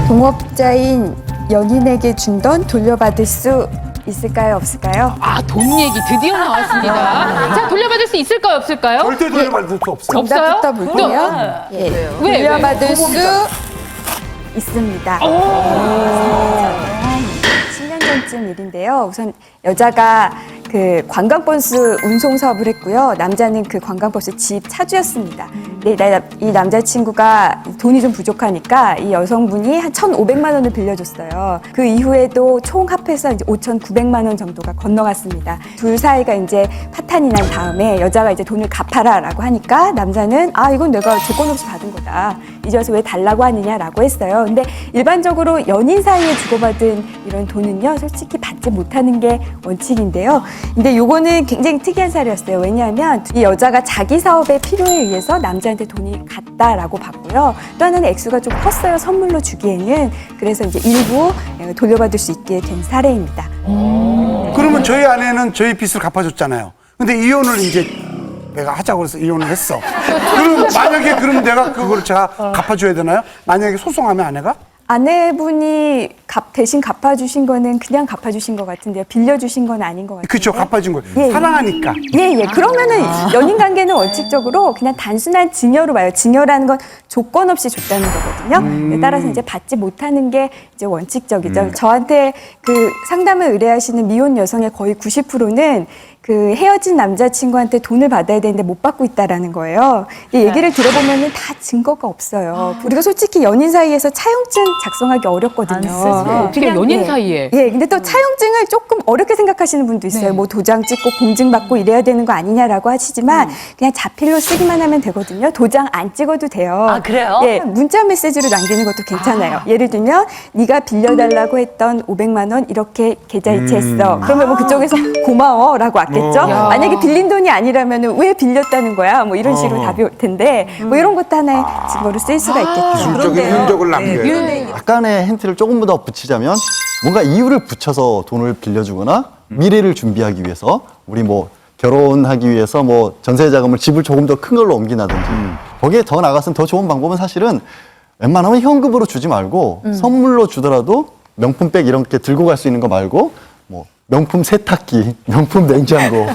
동업자인 연인에게 준 돈 돌려받을 수 있을까요, 없을까요? 아, 돈 얘기 드디어 나왔습니다. 자, 돌려받을 수 있을까요, 없을까요? 절대 돌려받을 수 없어요. 없어요? 정답부터 볼게요. 예. 왜? 돌려받을 수 있습니다. 10년 전쯤 일인데요. 우선 여자가 그 관광버스 운송 사업을 했고요. 남자는 그 관광버스 집 차주였습니다. 네, 이 남자친구가 돈이 좀 부족하니까 이 여성분이 한 1,500만 원을 빌려줬어요. 그 이후에도 총 합해서 이제 5,900만 원 정도가 건너갔습니다. 둘 사이가 이제 파탄이 난 다음에 여자가 이제 돈을 갚아라라고 하니까 남자는 이건 내가 조건 없이 받은 거다. 이제 와서 왜 달라고 하느냐라고 했어요. 근데 일반적으로 연인 사이에 주고받은 이런 돈은요, 솔직히 받지 못하는 게 원칙인데요. 근데 요거는 굉장히 특이한 사례였어요. 왜냐하면 이 여자가 자기 사업의 필요에 의해서 남자한테 돈이 갔다라고 봤고요. 또 하나는 액수가 좀 컸어요. 선물로 주기에는. 그래서 이제 일부 돌려받을 수 있게 된 사례입니다. 그러면 저희 아내는 저희 빚을 갚아줬잖아요. 근데 이혼을 이제 내가 하자고 해서 이혼을 했어. 그럼 만약에 그럼 내가 그걸 제가 갚아줘야 되나요? 만약에 소송하면 아내가? 아내분이 대신 갚아주신 거는 그냥 갚아주신 것 같은데요. 빌려주신 건 아닌 것 같아요. 그렇죠. 갚아준 거예요. 예. 사랑하니까. 예. 그러면은 연인 관계는 원칙적으로 그냥 단순한 증여로 봐요. 증여라는 건 조건 없이 줬다는 거거든요. 따라서 이제 받지 못하는 게 이제 원칙적이죠. 저한테 그 상담을 의뢰하시는 미혼 여성의 거의 90%는 그 헤어진 남자친구한테 돈을 받아야 되는데 못 받고 있다라는 거예요. 이 얘기를 들어보면은 다 증거가 없어요. 우리가 솔직히 연인 사이에서 차용증 작성하기 어렵거든요. 어떻게 연인 사이에? 예, 근데 또 차용증을 조금 어렵게 생각하시는 분도 있어요. 네. 뭐 도장 찍고 공증받고 이래야 되는 거 아니냐라고 하시지만 그냥 자필로 쓰기만 하면 되거든요. 도장 안 찍어도 돼요. 아, 그래요? 예, 문자 메시지로 남기는 것도 괜찮아요. 예를 들면 네가 빌려달라고 했던 500만 원 이렇게 계좌 이체했어. 그러면 뭐 그쪽에서 고마워라고 왔겠죠. 만약에 빌린 돈이 아니라면 왜 빌렸다는 거야? 뭐 이런 식으로 답이 올 텐데 뭐 이런 것도 하나의 증거로 쓸 수가 있겠죠. 기술적인 흔적을 남겨요. 약간의 힌트를 조금 더 붙이자면 뭔가 이유를 붙여서 돈을 빌려주거나 미래를 준비하기 위해서 우리 뭐 결혼하기 위해서 뭐 전세 자금을 집을 조금 더 큰 걸로 옮긴다든지 거기에 더 나갔으면 더 좋은 방법은 사실은 웬만하면 현금으로 주지 말고 선물로 주더라도 명품백 이런 게 들고 갈 수 있는 거 말고 뭐 명품 세탁기, 명품 냉장고,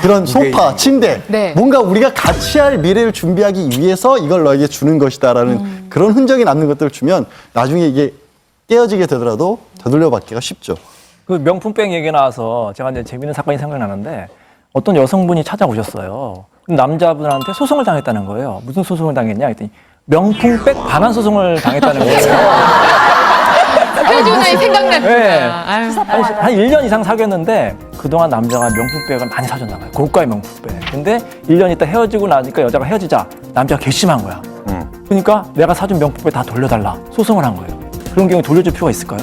그런 소파, 침대 네. 뭔가 우리가 같이 할 미래를 준비하기 위해서 이걸 너에게 주는 것이다라는 그런 흔적이 남는 것들을 주면 나중에 이게 깨어지게 되더라도 되돌려받기가 쉽죠. 그 명품백 얘기 나와서 제가 이제 재밌는 사건이 생각나는데 어떤 여성분이 찾아오셨어요. 남자분한테 소송을 당했다는 거예요. 무슨 소송을 당했냐 했더니 명품백 반환 소송을 당했다는 거예요. 헤어지고 나니 생각납니다. 네. 아유. 한 1년 이상 사귀었는데 그동안 남자가 명품백을 많이 사줬나 봐요. 고가의 명품백. 근데 1년 있다 헤어지고 나니까 여자가 헤어지자 남자가 괘씸한 거야. 그러니까 내가 사준 명품백 다 돌려달라. 소송을 한 거예요. 그런 경우에 돌려줄 필요가 있을까요?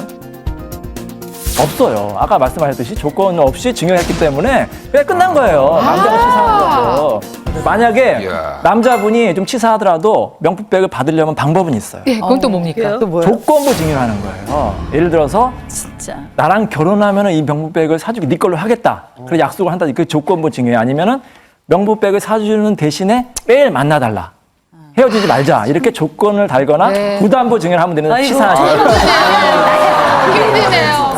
없어요. 아까 말씀하셨듯이 조건 없이 증여했기 때문에 그냥 끝난 거예요. 남자가 치사한 거죠. 만약에 남자분이 좀 치사하더라도 명품백을 받으려면 방법은 있어요. 네, 그건 또 뭡니까? 또 뭐예요? 조건부 증여를 하는 거예요. 예를 들어서 진짜. 나랑 결혼하면 이 명품백을 사주기 네 걸로 하겠다. 그래 약속을 한다. 그 조건부 증여 아니면은 명품백을 사주는 대신에 매일 만나달라. 헤어지지 말자. 이렇게 조건을 달거나 네. 부담부 증여를 하면 되는 치사한 증여. 힘드네요.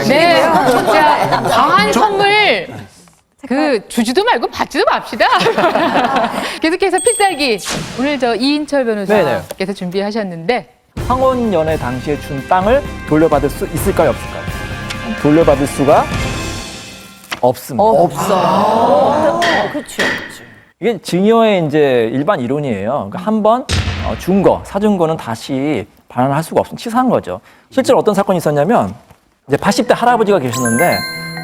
네, 진짜 과한 선물 주지도 말고 받지도 맙시다. 계속해서 필살기 오늘 저 이인철 변호사께서 준비하셨는데 황혼 연애 당시에 준 땅을 돌려받을 수 있을까요, 없을까요? 돌려받을 수가 없습니다. 그렇죠. 이게 증여의 이제 일반 이론이에요. 그러니까 한 번 준 거, 사준 거는 다시 반환할 수가 없으면 치사한 거죠. 실제로 어떤 사건이 있었냐면 이제 80대 할아버지가 계셨는데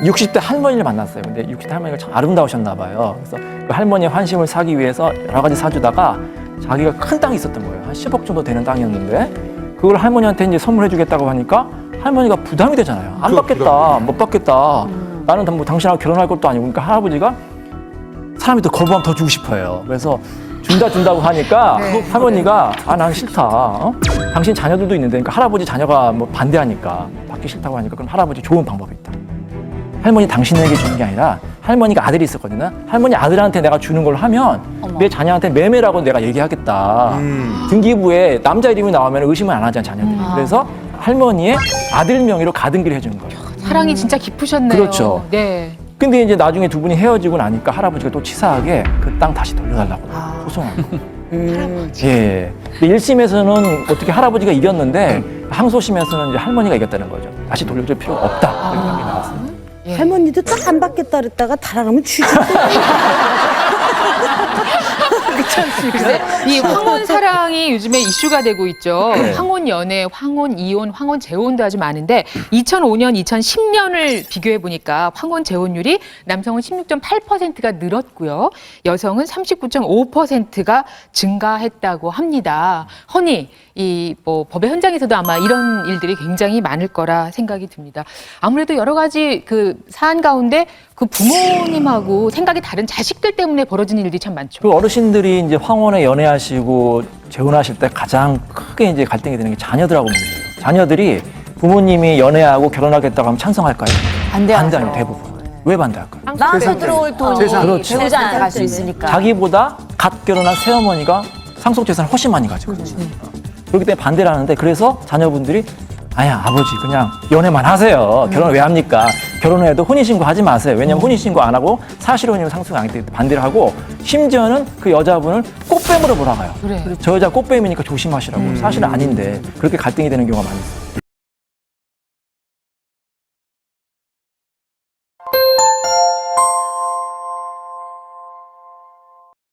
60대 할머니를 만났어요. 근데 60대 할머니가 참 아름다우셨나 봐요. 그래서 그 할머니의 환심을 사기 위해서 여러 가지 사주다가 자기가 큰 땅이 있었던 거예요. 한 10억 정도 되는 땅이었는데 그걸 할머니한테 이제 선물해 주겠다고 하니까 할머니가 부담이 되잖아요. 안 받겠다, 못 받겠다. 나는 뭐 당신하고 결혼할 것도 아니고. 그러니까 할아버지가 사람이 더 거부하면 더 주고 싶어요. 그래서 준다고 하니까 할머니가 난 싫다. 당신 자녀들도 있는데 그러니까 할아버지 자녀가 뭐 반대하니까 받기 싫다고 하니까 그럼 할아버지 좋은 방법이 있다. 할머니 당신에게 주는 게 아니라 할머니가 아들이 있었거든요. 할머니 아들한테 내가 주는 걸 하면 내 자녀한테 매매라고 내가 얘기하겠다. 등기부에 남자 이름이 나오면 의심을 안 하잖아, 자녀들이. 그래서 할머니의 아들 명의로 가등기를 해주는 거예요. 사랑이 진짜 깊으셨네요. 그렇죠. 네. 근데 이제 나중에 두 분이 헤어지고 나니까 할아버지가 또 치사하게 그 땅 다시 돌려달라고 소송한 거예요. 예. 근데 1심에서는 어떻게 할아버지가 이겼는데 항소심에서는 이제 할머니가 이겼다는 거죠. 다시 돌려줄 필요가 없다. 이렇게 판결이 나왔습니다. 예. 할머니도 딱 안 받겠다 그랬다가 달아나면 쥐지. 글쎄, 이 황혼 사랑이 요즘에 이슈가 되고 있죠. 네. 황혼 연애, 황혼 이혼, 황혼 재혼도 아주 많은데 2005년, 2010년을 비교해 보니까 황혼 재혼율이 남성은 16.8%가 늘었고요. 여성은 39.5%가 증가했다고 합니다. 허니, 이 뭐 법의 현장에서도 아마 이런 일들이 굉장히 많을 거라 생각이 듭니다. 아무래도 여러 가지 그 사안 가운데 그 부모님하고 생각이 다른 자식들 때문에 벌어지는 일들이 참 많죠. 그 어르신들이 이제 황혼에 연애하시고 재혼하실 때 가장 크게 이제 갈등이 되는 게 자녀들하고 문제예요. 자녀들이 부모님이 연애하고 결혼하겠다고 하면 찬성할까요? 반대하죠, 대부분. 왜 반대할까요? 나한테 들어올 돈이 그렇죠. 배우자한테 갈 수 있으니까. 자기보다 갓 결혼한 새어머니가 상속재산을 훨씬 많이 가지고 있죠. 그렇기 때문에 반대를 하는데 그래서 자녀분들이 아야 아버지 그냥 연애만 하세요. 결혼을 왜 합니까? 결혼해도 혼인신고 하지 마세요. 왜냐면 혼인신고 안 하고 사실혼이면 상속이 아니기 때문에 반대를 하고 심지어는 그 여자분을 꽃뱀으로 몰아가요. 그래. 저 여자 꽃뱀이니까 조심하시라고. 사실은 아닌데 그렇게 갈등이 되는 경우가 많이 있어요.